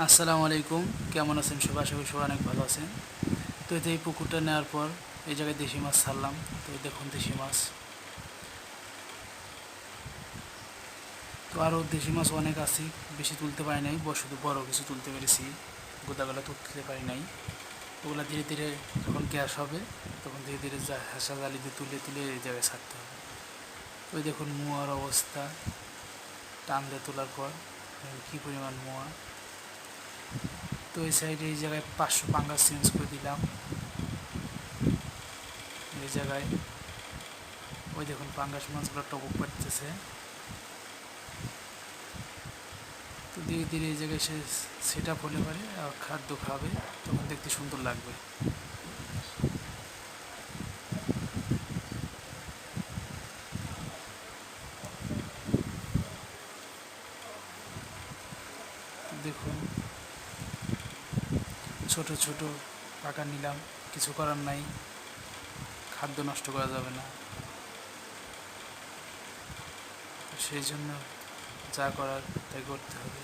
আসসালামু আলাইকুম, কেমন আছেন সবাই? আশা করি সবাই অনেক ভালো আছেন। তো এই পুকুরটা নেওয়ার পর এই জায়গায় দেশি মাছ ছাড়লাম। তো দেখুন দেশি মাছ, তো আরও দেশি মাছ অনেক আছে, বেশি তুলতে পারি নাই, শুধু বড় কিছু তুলতে পেরেছি, গোদাগুলো তুলতে পারি নাই। ওগুলো ধীরে ধীরে যখন গ্যাস হবে তখন ধীরে ধীরে হাসা জালি দিয়ে তুলে তুলে এই জায়গায় ছাড়তে হবে। ওই দেখুন মোয়ার অবস্থা, টান দিয়ে তোলার পর কী পরিমাণ মোয়া। তো এই সাইডে এই জায়গায় 500 পাঙ্গাস চেঞ্জ করে দিলাম। এই জায়গায় ওই দেখুন পাঙ্গাস মাছগুলো টপক পাড়তেছে। তো ধীরে ধীরে এই জায়গায় সে সেট আপ হলে পারে আর খাদ্য খাবে, তখন দেখতে সুন্দর লাগবে। দেখুন ছোট ছোট পাকা নিলাম, কিছু করার নাই, খাদ্য নষ্ট করা যাবে না, সেই জন্য যা করার তাই করতে হবে।